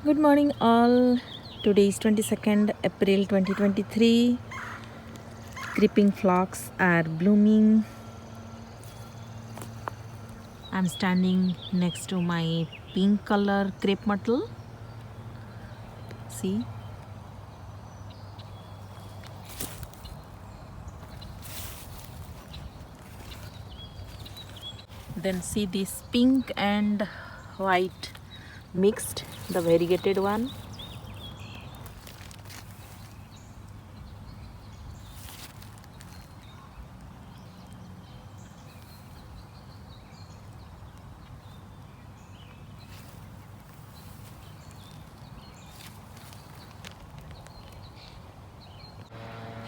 Good morning all. Today is 22nd April 2023. Creeping phlox are blooming. I'm standing next to my pink color crepe myrtle. See? Then see this pink and white mixed, the variegated one.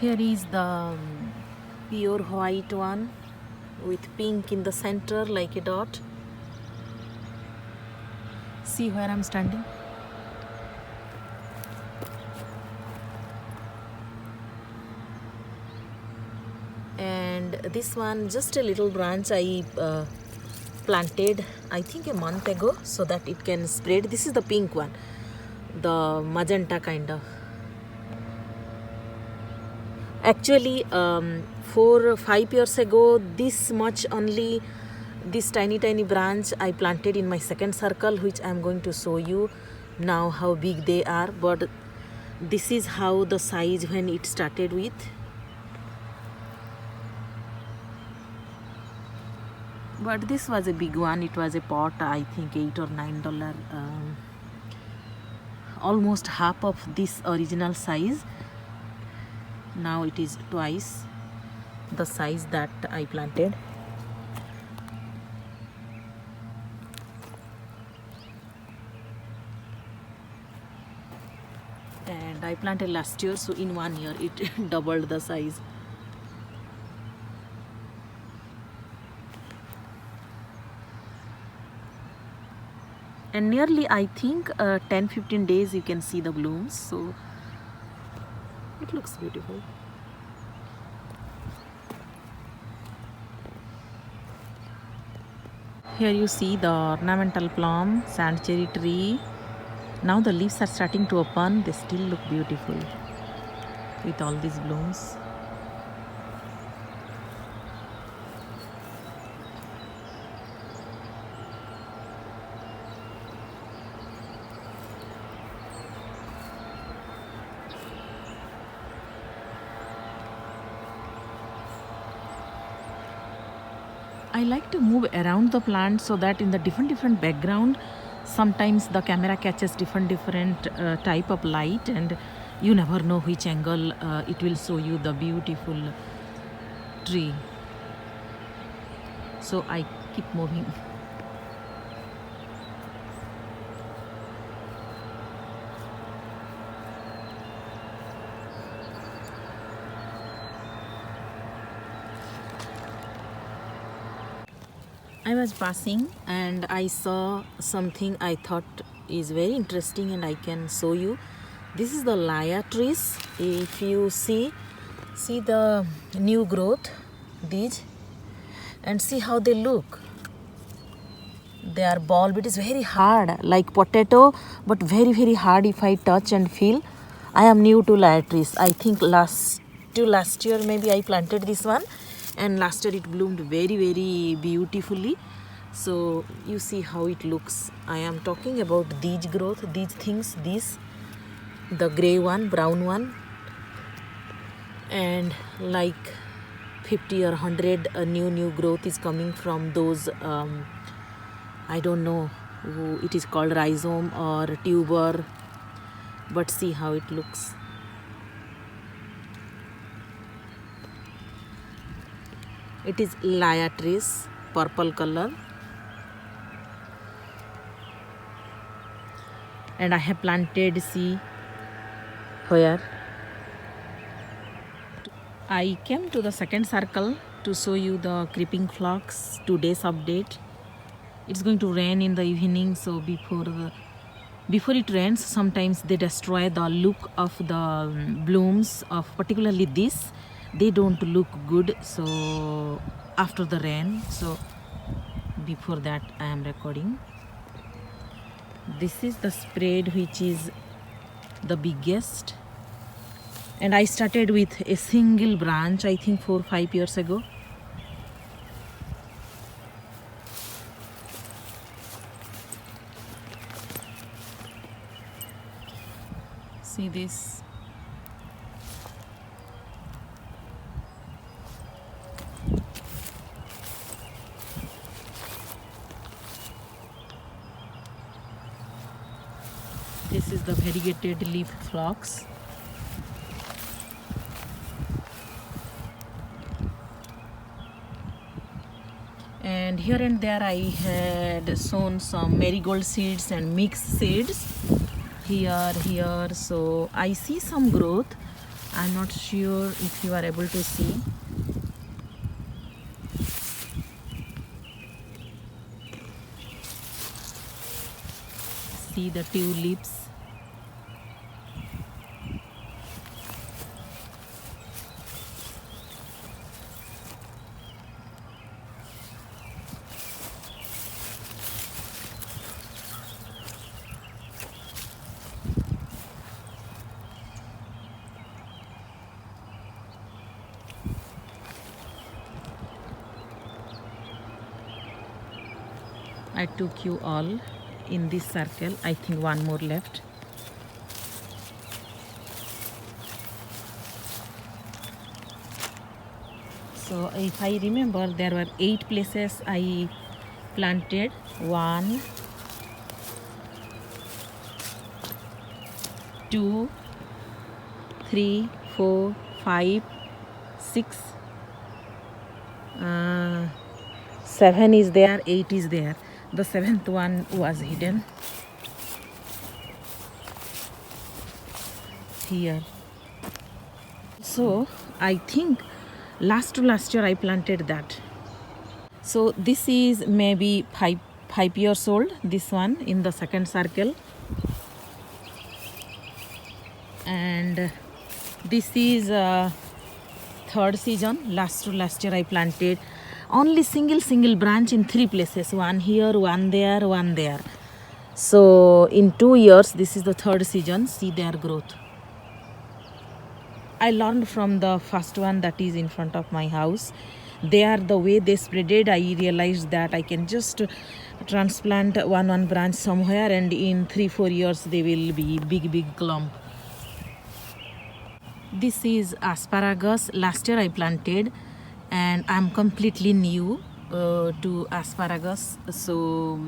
Here is the pure white one with pink in the center like a dot. See where I'm standing? And this one, just a little branch I planted I think a month ago so that it can spread. This is the pink one, the magenta kind of. Actually 4 or 5 years ago, this much only, this tiny branch I planted in my second circle, which I'm going to show you now how big they are. But this is how the size when it started with. But this was a big one. It was a pot, I think $8 or $9, almost half of this original size. Now it is twice the size that I planted. And I planted last year, so in 1 year it doubled the size. And nearly, I think 10-15 days you can see the blooms, so it looks beautiful. Here you see the ornamental plum, sand cherry tree. Now the leaves are starting to open. They still look beautiful with all these blooms. I like to move around the plant so that in the different background, sometimes the camera catches different type of light, and you never know which angle it will show you the beautiful tree. So I keep moving. I was passing and I saw something I thought is very interesting and I can show you. This is the laya trees. If you see the new growth, these, and see how they look. They are bulb. It is very hard, like potato, but very hard if I touch and feel. I am new to laya trees. I think last year maybe I planted this one, and last year it bloomed very beautifully. So you see how it looks. I am talking about these growth, these things, this, the gray one, brown one, and like 50 or 100 new growth is coming from those I don't know, it is called rhizome or tuber, but see how it looks. It is laya trees, purple color, and I have planted, see where. I came to the second circle to show you the creeping phlox today's update. It's going to rain in the evening, so before it rains, sometimes they destroy the look of the blooms of particularly this. They don't look good, so after the rain, so before that I am recording. This is the spread which is the biggest, and I started with a single branch, I think 4-5 years ago. See this. This is the variegated leaf phlox. And here and there I had sown some marigold seeds and mixed seeds here, so I see some growth. I'm not sure if you are able to see. See the tulips. I took you all in this circle. I think one more left. So if I remember, there were 8 places I planted. 1, 2, 3, 4, 5, 6, 7 is there, 8 is there. The 7th one was hidden here. So I think last year I planted that. So this is maybe 5 years old, this one in the second circle. And this is third season. Last year I planted only single branch in 3 places, one here, one there, one there. So in 2 years, this is the third season. See their growth. I learned from the first one that is in front of my house. The way they spreaded, I realized that I can just transplant one branch somewhere, and in 3-4 years they will be big clump. This is asparagus. Last year I planted, and I'm completely new to asparagus. So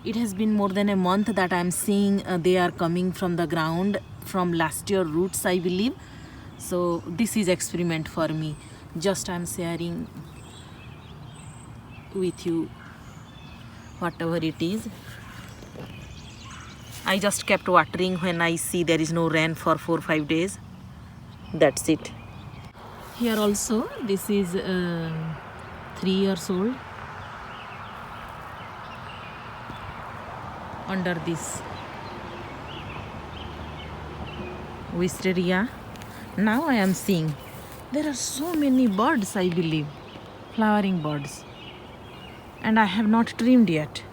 it has been more than a month that I'm seeing they are coming from the ground from last year roots, I believe. So this is experiment for me. Just I'm sharing with you whatever it is. I just kept watering when I see there is no rain for 4-5 days. That's it. Here also, this is 3 years old. Under this wisteria. Now I am seeing there are so many birds, I believe, flowering birds, and I have not trimmed yet.